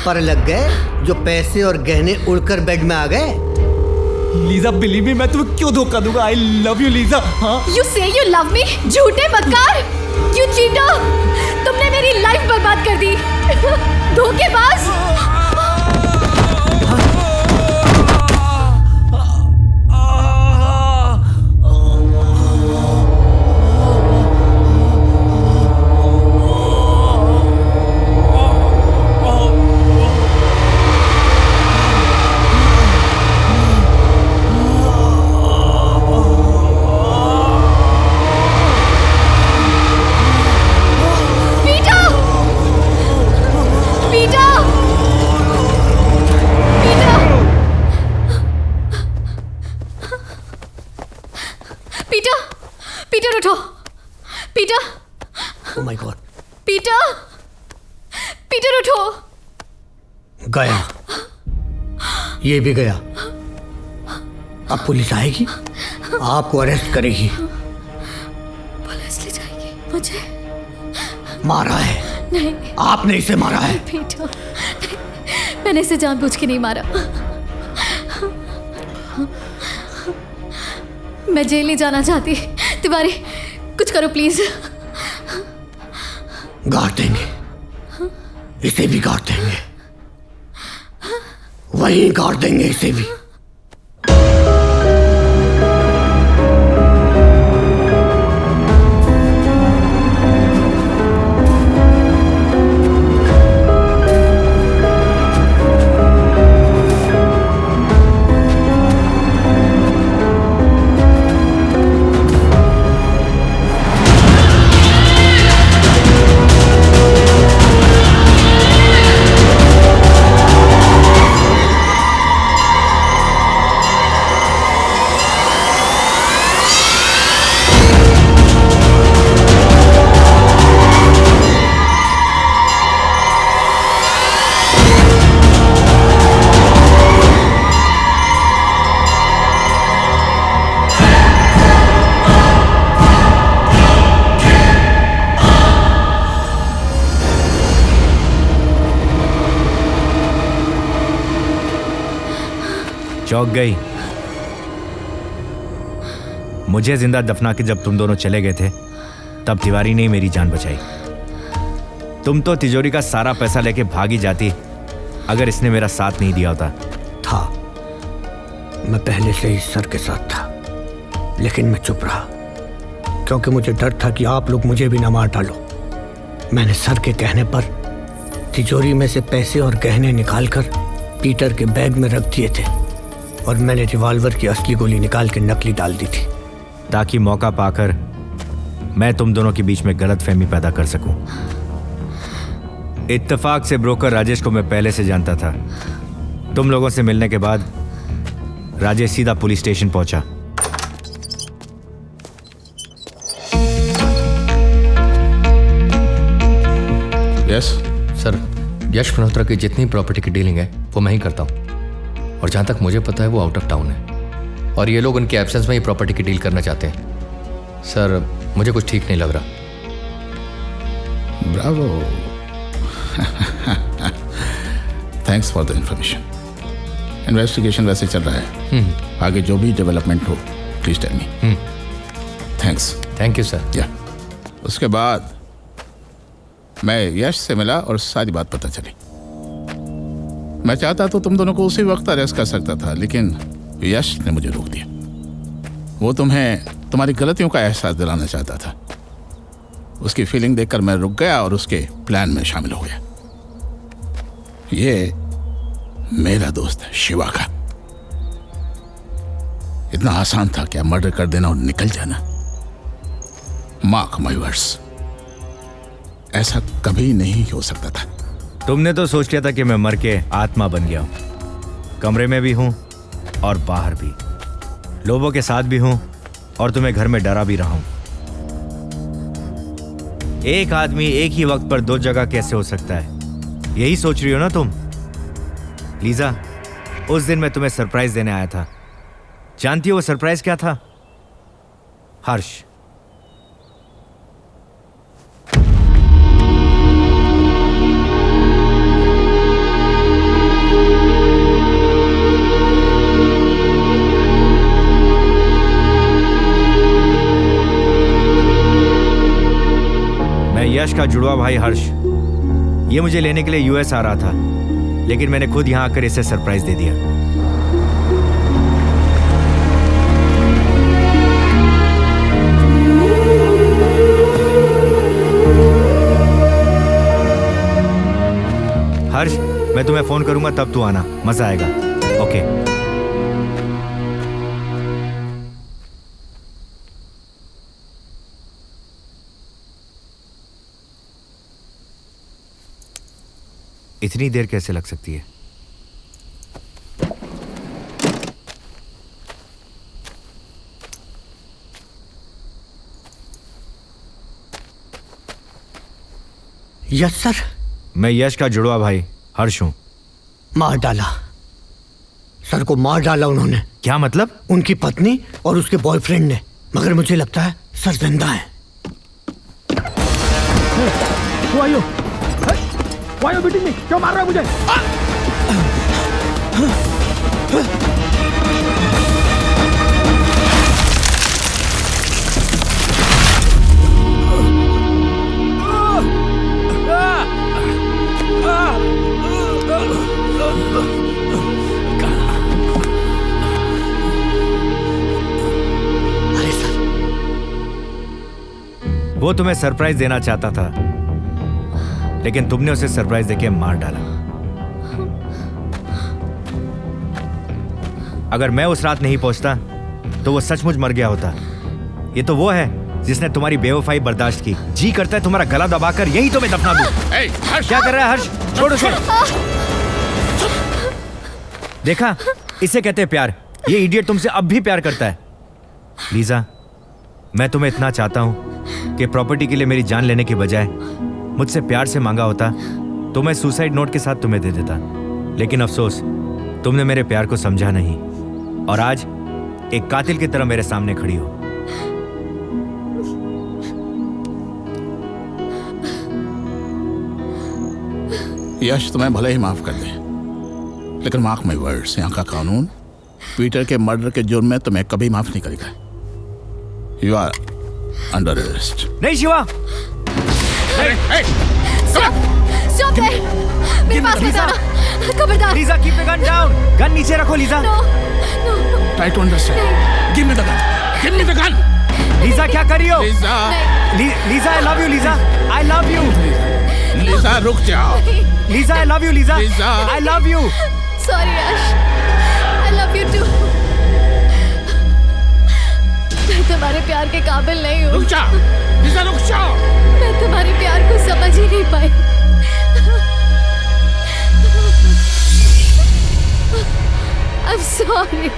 पर लग गए जो पैसे और गहने उड़कर बेड में आ गए। लीजा, बिलीव मी, मैं तुम्हें क्यों धोखा दूंगा। I love you Lisa. हाँ? You say you love me? झूठे बदकार। You cheater! तुमने मेरी लाइफ बर्बाद कर दी। धोखेबाज! पीटर उठो। Peter. Oh my God. Peter. Peter उठो। गया, ये भी गया। अब पुलिस आएगी, आपको अरेस्ट करेगी। पुलिस ले जाएगी मुझे। मारा है? नहीं, आपने इसे मारा है? पीटर, मैंने इसे जानबूझ के नहीं मारा। मैं जेल नहीं जाना चाहती। तिवारी, कुछ करो प्लीज। गाड़ देंगे, इसे भी गाड़ देंगे, वहीं गाड़ देंगे इसे भी। चौंक गई। मुझे जिंदा दफना के जब तुम दोनों चले गए थे तब तिवारी ने मेरी जान बचाई। तुम तो तिजोरी का सारा पैसा लेके भागी जाती अगर इसने मेरा साथ नहीं दिया होता। था, मैं पहले से ही सर के साथ था, लेकिन मैं चुप रहा क्योंकि मुझे डर था कि आप लोग मुझे भी न मार डालो। मैंने सर के कहने पर तिजोरी में से पैसे और गहने निकालकर पीटर के बैग में रख दिए थे और मैंने रिवॉल्वर की असली गोली निकाल के नकली डाल दी थी, ताकि मौका पाकर मैं तुम दोनों के बीच में गलतफहमी पैदा कर सकूं। इत्तेफाक से ब्रोकर राजेश को मैं पहले से जानता था। तुम लोगों से मिलने के बाद राजेश सीधा पुलिस स्टेशन पहुंचा। यस सर, यश मल्होत्रा की जितनी प्रॉपर्टी की डीलिंग है वो मैं ही करता हूँ, और जहाँ तक मुझे पता है वो आउट ऑफ टाउन है और ये लोग उनके एब्सेंस में ही प्रॉपर्टी की डील करना चाहते हैं। सर, मुझे कुछ ठीक नहीं लग रहा। Bravo, thanks for the information. Investigation वैसे चल रहा है, आगे जो भी डेवलपमेंट हो please tell me. Thanks. Thank you sir. या उसके बाद मैं यश से मिला और सारी बात पता चली। मैं चाहता तो तुम दोनों को उसी वक्त अरेस्ट कर सकता था, लेकिन यश ने मुझे रोक दिया। वो तुम्हें तुम्हारी गलतियों का एहसास दिलाना चाहता था। उसकी फीलिंग देखकर मैं रुक गया और उसके प्लान में शामिल हो गया। ये मेरा दोस्त है शिवा का। इतना आसान था क्या मर्डर कर देना और निकल जाना? मार्क माय वर्ड्स, ऐसा कभी नहीं हो सकता था। तुमने तो सोच लिया था कि मैं मर के आत्मा बन गया हूं। कमरे में भी हूं और बाहर भी, लोगों के साथ भी हूं और तुम्हें घर में डरा भी रहा हूं। एक आदमी एक ही वक्त पर दो जगह कैसे हो सकता है, यही सोच रही हो ना तुम? लीजा, उस दिन मैं तुम्हें सरप्राइज देने आया था। जानती हो वो सरप्राइज क्या था? हर्ष। का जुड़वा भाई हर्ष। ये मुझे लेने के लिए यूएस आ रहा था, लेकिन मैंने खुद यहाँ आकर इसे सरप्राइज दे दिया। हर्ष, मैं तुम्हें फोन करूंगा तब तू आना, मजा आएगा। ओके। इतनी देर कैसे लग सकती है? Yes sir. मैं यश का जुड़वा भाई हर्ष हूं। मार डाला सर को, मार डाला उन्होंने। क्या मतलब? उनकी पत्नी और उसके बॉयफ्रेंड ने, मगर मुझे लगता है सर जिंदा है। क्यों मार रहा है मुझे? अरे सर, वो तुम्हें सरप्राइज देना चाहता था, लेकिन तुमने उसे सरप्राइज देके मार डाला। अगर मैं उस रात नहीं पहुंचता तो वो सचमुच मर गया होता। ये तो वो है जिसने तुम्हारी बेवफाई बर्दाश्त की। जी करता है तुम्हारा गला दबाकर यही तुम्हें दफना दूं। क्या कर रहा है हर्ष? छोड़ उसे। देखा, इसे कहते हैं प्यार। ये इडियट तुमसे अब भी प्यार करता है। लीजा, मैं तुम्हें इतना चाहता हूं कि प्रॉपर्टी के लिए मेरी जान लेने के बजाय मुझसे प्यार से मांगा होता तो मैं सुसाइड नोट के साथ तुम्हें दे देता। लेकिन अफसोस, तुमने मेरे प्यार को समझा नहीं और आज एक कातिल की तरह मेरे सामने खड़ी हो। यश तुम्हें भले ही माफ कर दे, लेकिन मार्क माय वर्ड्स, यहाँ का कानून पीटर के मर्डर के जुर्म में तुम्हें कभी माफ नहीं करेगा। You are under arrest. नहीं शिवा, Stop there! मेरे पास मत आना, खबरदार। Lisa, keep the gun down. Gun नीचे रखो Lisa. No. Try to understand. Give me the gun. Give me the gun. Lisa, क्या कर रही हो? Lisa, Lisa, I love you Lisa. I love you। Lisa रुक जाओ। Lisa, I love you Lisa. Lisa. I love you। Sorry Ash, I love you too. मैं तुम्हारे प्यार के काबिल नहीं हूँ। रुक जाओ, लीजा रुक जाओ। मैं तुम्हारे प्यार को समझ ही नहीं पाई। I'm sorry.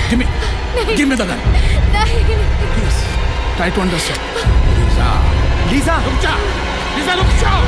Give me the gun. नहीं। Please, try to understand. Lisa, Lisa, रुक जाओ। लीजा रुक जाओ।